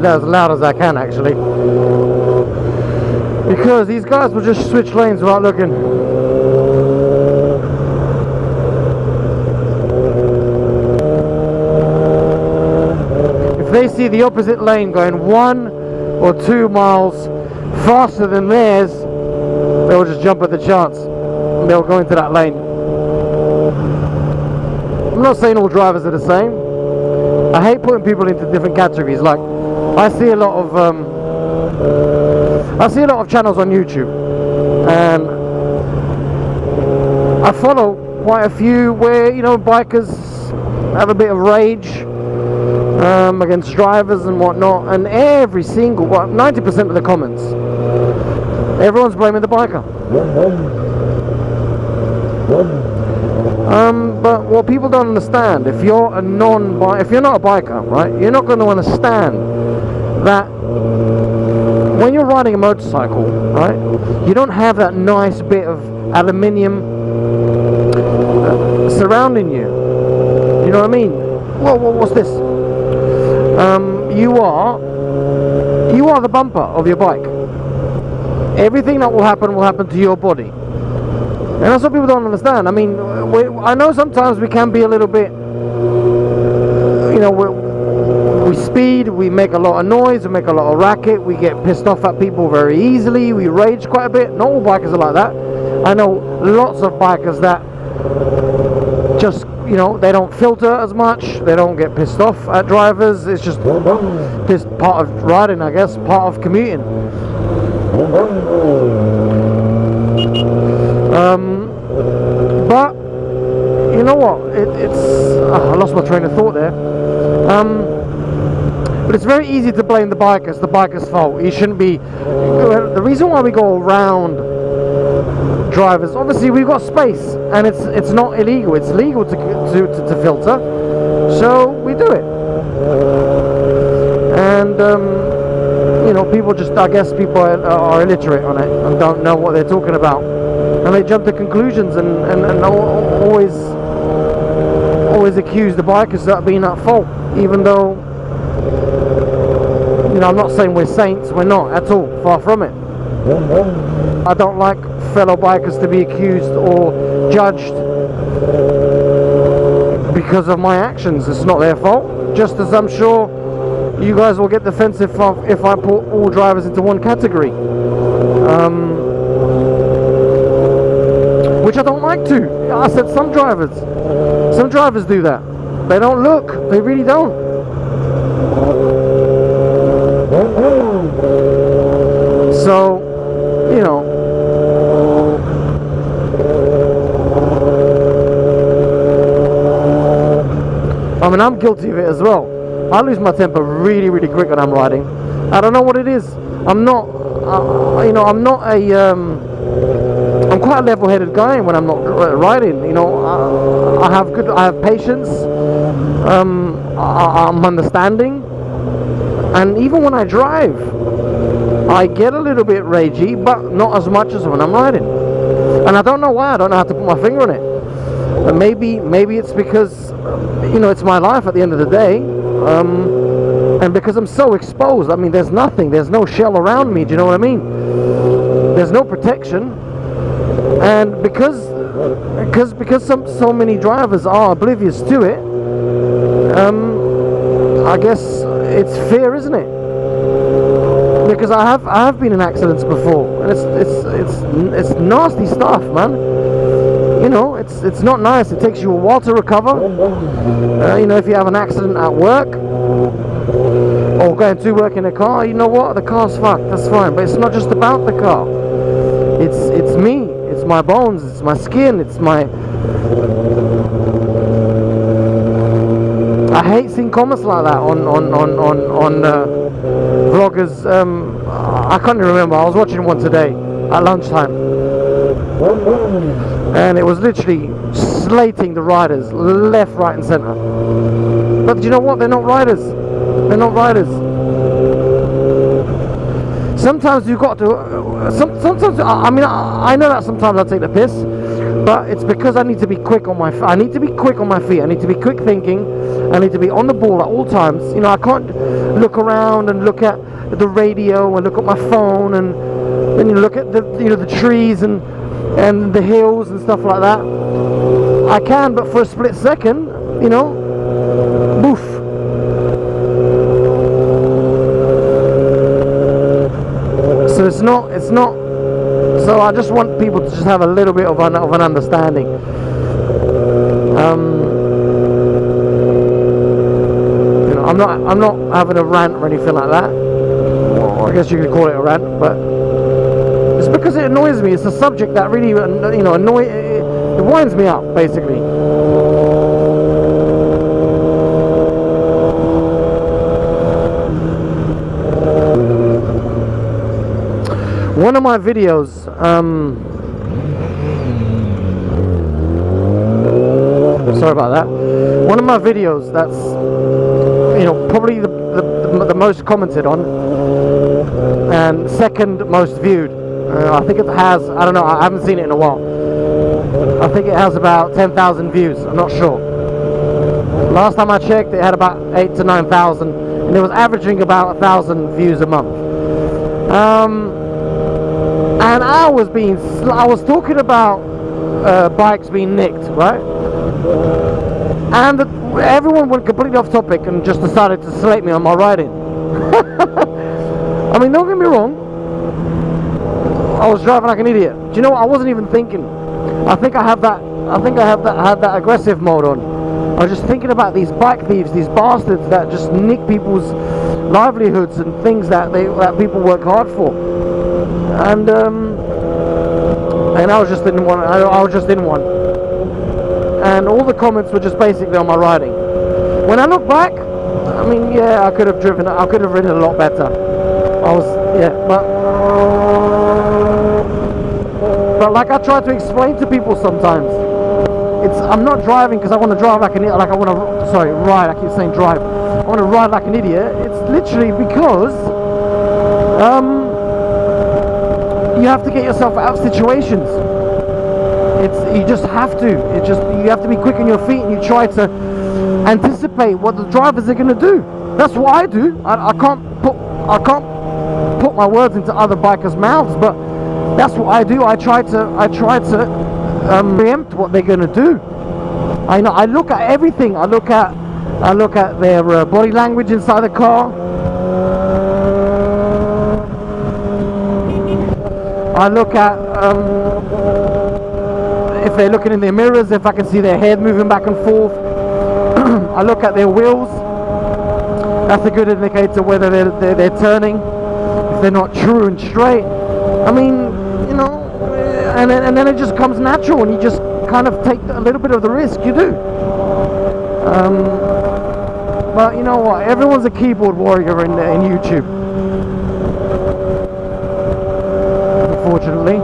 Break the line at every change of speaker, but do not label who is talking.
it as loud as I can, actually, because these guys will just switch lanes without looking. If they see the opposite lane going 1 or 2 miles faster than theirs, they'll just jump at the chance. They'll go into that lane. I'm not saying all drivers are the same. I hate putting people into different categories. Like, I see a lot of channels on YouTube, and I follow quite a few where, you know, bikers have a bit of rage against drivers and whatnot, and every single, 90% of the comments, everyone's blaming the biker. But what people don't understand, if you're not a biker, right, you're not going to understand that when you're riding a motorcycle, right, you don't have that nice bit of aluminium surrounding you. You know what I mean? What's this? You are the bumper of your bike. Everything that will happen to your body. And that's what people don't understand. I mean, I know sometimes we can be a little bit, you know, we speed, we make a lot of noise, we make a lot of racket, we get pissed off at people very easily, we rage quite a bit. Not all bikers are like that. I know lots of bikers that just, you know, they don't filter as much, they don't get pissed off at drivers. It's just part of riding, I guess, part of commuting. But you know what? I lost my train of thought there. But it's very easy to blame the biker's fault. You shouldn't be. The reason why we go around drivers, obviously we've got space, and it's not illegal. It's legal to filter, so we do it. And you know, people just, I guess people are illiterate on it and don't know what they're talking about, and they jump to conclusions and always accuse the bikers of being at fault, even though, you know, I'm not saying we're saints, we're not at all, far from it. I don't like fellow bikers to be accused or judged because of my actions. It's not their fault, just as I'm sure you guys will get defensive if I put all drivers into one category, which I don't like to. I said some drivers do that. They don't look, they really don't. So, you know, I mean, I'm guilty of it as well. I lose my temper really, really quick when I'm riding. I don't know what it is. I'm not, you know, I'm quite a level-headed guy when I'm not riding. You know, I have patience. I'm understanding, and even when I drive, I get a little bit ragey, but not as much as when I'm riding. And I don't know why. I don't know how to put my finger on it. But maybe it's because, you know, it's my life at the end of the day. And because I'm so exposed, I mean, there's no shell around me, do you know what I mean? There's no protection, and because so many drivers are oblivious to it, I guess it's fear, isn't it? Because I have been in accidents before, and it's nasty stuff, man. You know, it's not nice. It takes you a while to recover. You know, if you have an accident at work or going to work in a car, you know what? The car's fucked. That's fine. But it's not just about the car. It's me. It's my bones. It's my skin. It's my. I hate seeing comments like that on vloggers. I can't even remember. I was watching one today at lunchtime, and it was literally slating the riders left, right and centre. But you know what? They're not riders. They're not riders. Sometimes you've got to sometimes I mean, I know that sometimes I take the piss, but it's because I need to be quick on my feet. I need to be quick thinking, I need to be on the ball at all times. You know, I can't look around and look at the radio and look at my phone and you look at the, you know, the trees and the hills and stuff like that. I can, but for a split second, you know, boof. So it's not. So I just want people to just have a little bit of an understanding. You know, I'm not having a rant or anything like that. Well, I guess you could call it a rant, but it's because it annoys me. It's a subject that really, you know, it winds me up, basically. One of my videos, sorry about that. One of my videos that's, you know, probably the most commented on and second most viewed. I think it has, I don't know, I haven't seen it in a while. I think it has about 10,000 views, I'm not sure. Last time I checked, it had about 8,000 to 9,000, and it was averaging about 1,000 views a month. And I was talking about bikes being nicked, right? And everyone went completely off topic and just decided to slate me on my riding. I mean, don't get me wrong, I was driving like an idiot. Do you know what? I wasn't even thinking. I think I had that aggressive mode on. I was just thinking about these bike thieves, these bastards that just nick people's livelihoods and things that people work hard for. And I was just in one. I was just in one. And all the comments were just basically on my riding. When I look back, I mean, yeah, I could have ridden a lot better. But like I try to explain to people sometimes, I'm not driving because I want to drive like an idiot. Like I want to, sorry, ride. I keep saying drive. I want to ride like an idiot. It's literally because you have to get yourself out of situations. You just have to. You have to be quick on your feet, and you try to anticipate what the drivers are going to do. That's what I do. I can't put my words into other bikers' mouths, but that's what I do. I try to preempt what they're going to do. I look at everything. I look at their body language inside the car. I look at if they're looking in their mirrors, if I can see their head moving back and forth. I look at their wheels. That's a good indicator whether they're turning, if they're not true and straight. I mean, you know, and then it just comes natural, and you just kind of take a little bit of the risk. You do. But you know what? Everyone's a keyboard warrior in YouTube. Unfortunately.